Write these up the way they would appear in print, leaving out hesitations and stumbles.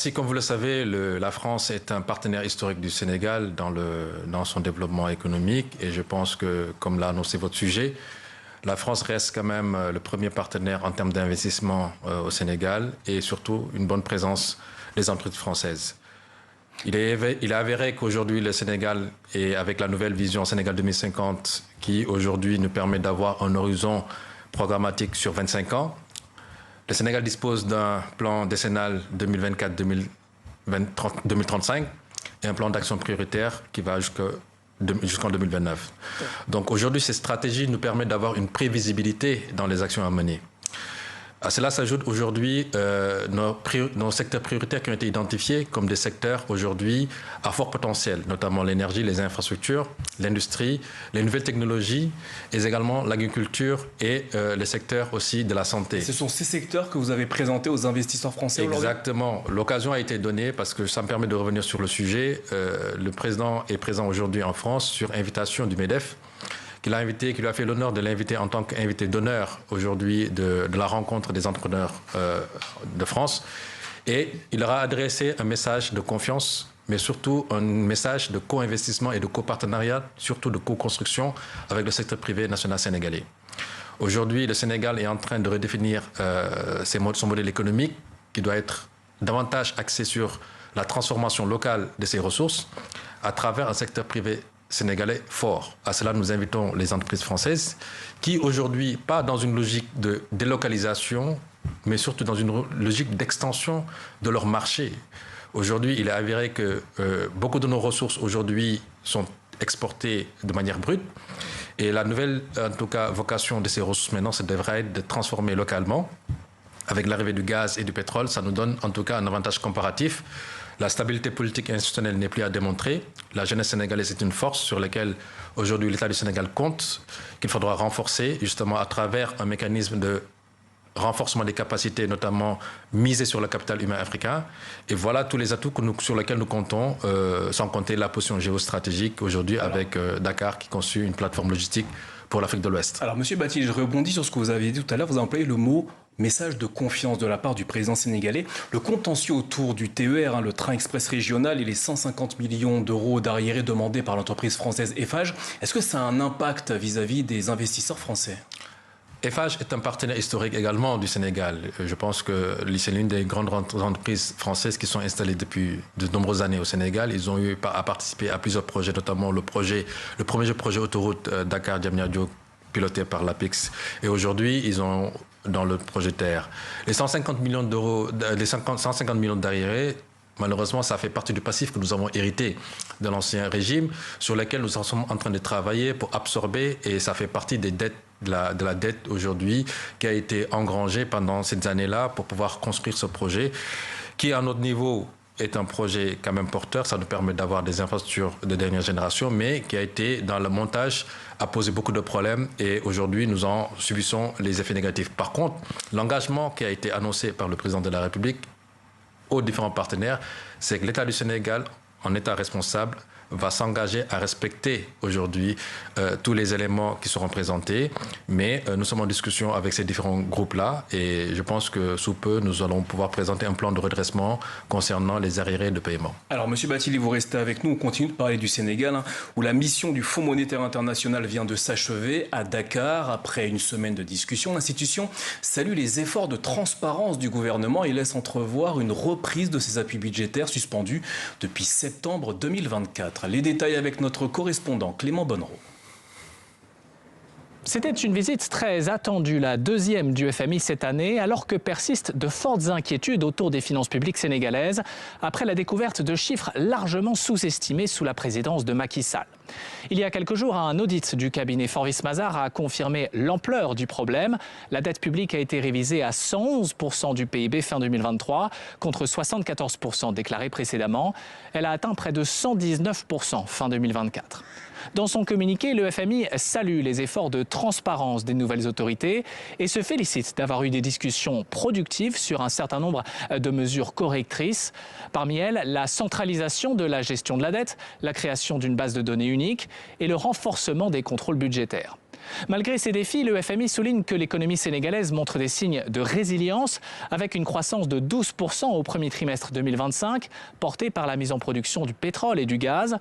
Si, comme vous le savez, la France est un partenaire historique du Sénégal dans son développement économique et je pense que, comme l'a annoncé votre sujet, la France reste quand même le premier partenaire en termes d'investissement au Sénégal et surtout une bonne présence des entreprises françaises. Il est avéré qu'aujourd'hui le Sénégal, et avec la nouvelle vision Sénégal 2050, qui aujourd'hui nous permet d'avoir un horizon programmatique sur 25 ans, le Sénégal dispose d'un plan décennal 2024-2035 et un plan d'action prioritaire qui va jusqu'en 2029. Donc aujourd'hui, ces stratégies nous permettent d'avoir une prévisibilité dans les actions à mener. À cela s'ajoute aujourd'hui nos secteurs prioritaires qui ont été identifiés comme des secteurs aujourd'hui à fort potentiel, notamment l'énergie, les infrastructures, l'industrie, les nouvelles technologies et également l'agriculture et les secteurs aussi de la santé. Et ce sont ces secteurs que vous avez présentés aux investisseurs français aujourd'hui ? Exactement. L'occasion a été donnée parce que ça me permet de revenir sur le sujet. Le président est présent aujourd'hui en France sur invitation du MEDEF, qui lui a fait l'honneur de l'inviter en tant qu'invité d'honneur aujourd'hui de la rencontre des entrepreneurs de France. Et il leur a adressé un message de confiance, mais surtout un message de co-investissement et de copartenariat, surtout de co-construction avec le secteur privé national sénégalais. Aujourd'hui, le Sénégal est en train de redéfinir son modèle économique qui doit être davantage axé sur la transformation locale de ses ressources à travers un secteur privé sénégalais fort. À cela, nous invitons les entreprises françaises qui, aujourd'hui, pas dans une logique de délocalisation, mais surtout dans une logique d'extension de leur marché. Aujourd'hui, il est avéré que beaucoup de nos ressources, aujourd'hui, sont exportées de manière brute. Et la nouvelle, en tout cas, vocation de ces ressources maintenant, ça devrait être de transformer localement. Avec l'arrivée du gaz et du pétrole, ça nous donne en tout cas un avantage comparatif. La stabilité politique et institutionnelle n'est plus à démontrer. La jeunesse sénégalaise est une force sur laquelle aujourd'hui l'État du Sénégal compte, qu'il faudra renforcer justement à travers un mécanisme de renforcement des capacités, notamment miser sur le capital humain africain. Et voilà tous les atouts sur lesquels nous comptons, sans compter la position géostratégique aujourd'hui avec Dakar qui conçut une plateforme logistique pour l'Afrique de l'Ouest. Alors, Monsieur Bathily, je rebondis sur ce que vous avez dit tout à l'heure. Vous avez employé le mot message de confiance de la part du président sénégalais. Le contentieux autour du TER, le train express régional, et les 150 millions d'euros d'arriérés demandés par l'entreprise française Eiffage, est-ce que ça a un impact vis-à-vis des investisseurs français ? Eiffage est un partenaire historique également du Sénégal. Je pense que c'est l'une des grandes entreprises françaises qui sont installées depuis de nombreuses années au Sénégal. Ils ont eu à participer à plusieurs projets, notamment le premier projet autoroute Dakar-Diamniadio piloté par l'APEX. Et aujourd'hui, ils ont dans le projet TER. Les 150 millions d'euros, les 150 millions d'arriérés, malheureusement, ça fait partie du passif que nous avons hérité de l'ancien régime, sur lequel nous sommes en train de travailler pour absorber, et ça fait partie des dettes, de la dette aujourd'hui qui a été engrangée pendant ces années-là pour pouvoir construire ce projet, qui à notre niveau est un projet quand même porteur. Ça nous permet d'avoir des infrastructures de dernière génération, mais qui a été, dans le montage, a posé beaucoup de problèmes et aujourd'hui, nous en subissons les effets négatifs. Par contre, l'engagement qui a été annoncé par le président de la République aux différents partenaires, c'est que l'État du Sénégal, en État responsable, va s'engager à respecter aujourd'hui tous les éléments qui seront présentés. Mais nous sommes en discussion avec ces différents groupes-là et je pense que sous peu, nous allons pouvoir présenter un plan de redressement concernant les arriérés de paiement. Alors, Monsieur Bathily, vous restez avec nous. On continue de parler du Sénégal, où la mission du Fonds monétaire international vient de s'achever à Dakar. Après une semaine de discussion, l'institution salue les efforts de transparence du gouvernement et laisse entrevoir une reprise de ses appuis budgétaires suspendus depuis septembre 2024. Les détails avec notre correspondant Clément Bonnereau. C'était une visite très attendue, la deuxième du FMI cette année, alors que persistent de fortes inquiétudes autour des finances publiques sénégalaises, après la découverte de chiffres largement sous-estimés sous la présidence de Macky Sall. Il y a quelques jours, un audit du cabinet Forvis Mazars a confirmé l'ampleur du problème. La dette publique a été révisée à 111% du PIB fin 2023, contre 74% déclarés précédemment. Elle a atteint près de 119% fin 2024. Dans son communiqué, le FMI salue les efforts de transparence des nouvelles autorités et se félicite d'avoir eu des discussions productives sur un certain nombre de mesures correctrices. Parmi elles, la centralisation de la gestion de la dette, la création d'une base de données unique et le renforcement des contrôles budgétaires. Malgré ces défis, le FMI souligne que l'économie sénégalaise montre des signes de résilience avec une croissance de 12% au premier trimestre 2025, portée par la mise en production du pétrole et du gaz.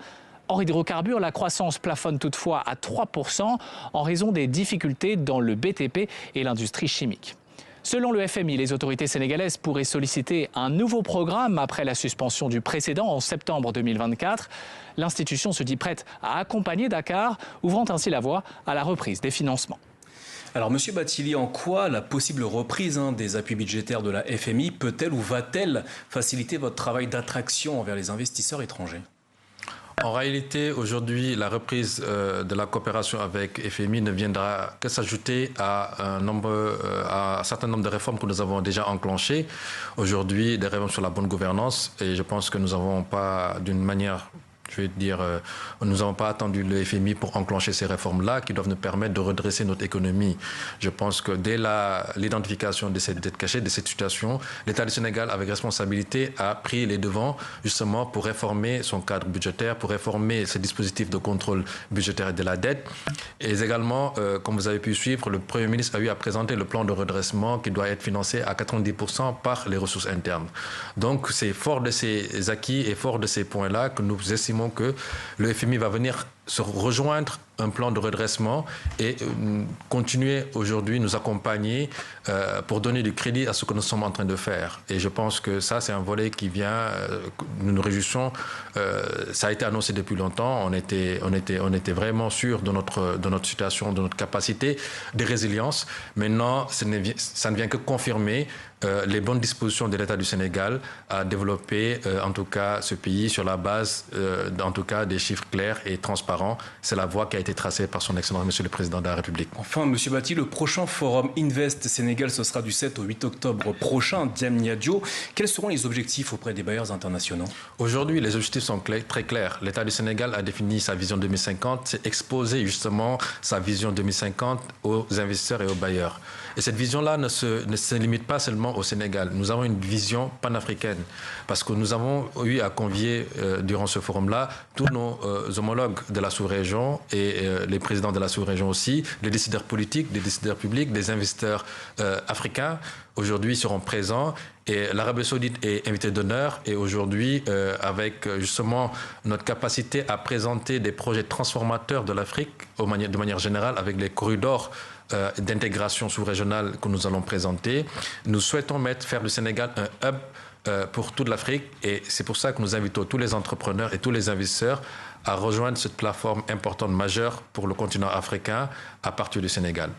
Hors hydrocarbures, la croissance plafonne toutefois à 3% en raison des difficultés dans le BTP et l'industrie chimique. Selon le FMI, les autorités sénégalaises pourraient solliciter un nouveau programme après la suspension du précédent en septembre 2024. L'institution se dit prête à accompagner Dakar, ouvrant ainsi la voie à la reprise des financements. Alors, Monsieur Bathily, en quoi la possible reprise des appuis budgétaires de la FMI peut-elle ou va-t-elle faciliter votre travail d'attraction envers les investisseurs étrangers ? En réalité, aujourd'hui, la reprise de la coopération avec FMI ne viendra que s'ajouter à un certain nombre de réformes que nous avons déjà enclenchées. Aujourd'hui, des réformes sur la bonne gouvernance, et je pense que nous n'avons pas, d'une manière, je vais dire, nous n'avons pas attendu le FMI pour enclencher ces réformes-là qui doivent nous permettre de redresser notre économie. Je pense que dès l'identification de cette dette cachée, de cette situation, l'État du Sénégal, avec responsabilité, a pris les devants justement pour réformer son cadre budgétaire, pour réformer ses dispositifs de contrôle budgétaire de la dette. Et également, comme vous avez pu suivre, le Premier ministre a eu à présenter le plan de redressement qui doit être financé à 90% par les ressources internes. Donc, c'est fort de ces acquis et fort de ces points-là que nous estimons que le FMI va venir se rejoindre un plan de redressement et continuer aujourd'hui nous accompagner pour donner du crédit à ce que nous sommes en train de faire. Et je pense que ça, c'est un volet qui vient, nous nous réjouissons. Ça a été annoncé depuis longtemps. On était vraiment sûr de notre situation, de notre capacité de résilience. Maintenant, ça ne vient que confirmer les bonnes dispositions de l'État du Sénégal à développer, en tout cas, ce pays sur la base, en tout cas, des chiffres clairs et transparents. C'est la voie qui a été tracée par son Excellence, Monsieur le Président de la République. Enfin, Monsieur Bathily, le prochain forum Invest Sénégal, ce sera du 7 au 8 octobre prochain, Diamniadio. Quels seront les objectifs auprès des bailleurs internationaux ? Aujourd'hui, les objectifs sont très clairs. L'État du Sénégal a défini sa vision 2050, c'est exposer justement sa vision 2050 aux investisseurs et aux bailleurs. Et cette vision-là ne se limite pas seulement au Sénégal. Nous avons une vision panafricaine parce que nous avons eu à convier durant ce forum-là tous nos homologues de la sous-région et les présidents de la sous-région aussi, les décideurs politiques, des décideurs publics, des investisseurs africains aujourd'hui seront présents. Et l'Arabie Saoudite est invitée d'honneur et aujourd'hui, avec justement notre capacité à présenter des projets transformateurs de l'Afrique de manière générale, avec les corridors d'intégration sous-régionale que nous allons présenter, nous souhaitons faire du Sénégal un hub pour toute l'Afrique et c'est pour ça que nous invitons tous les entrepreneurs et tous les investisseurs à rejoindre cette plateforme importante majeure pour le continent africain à partir du Sénégal.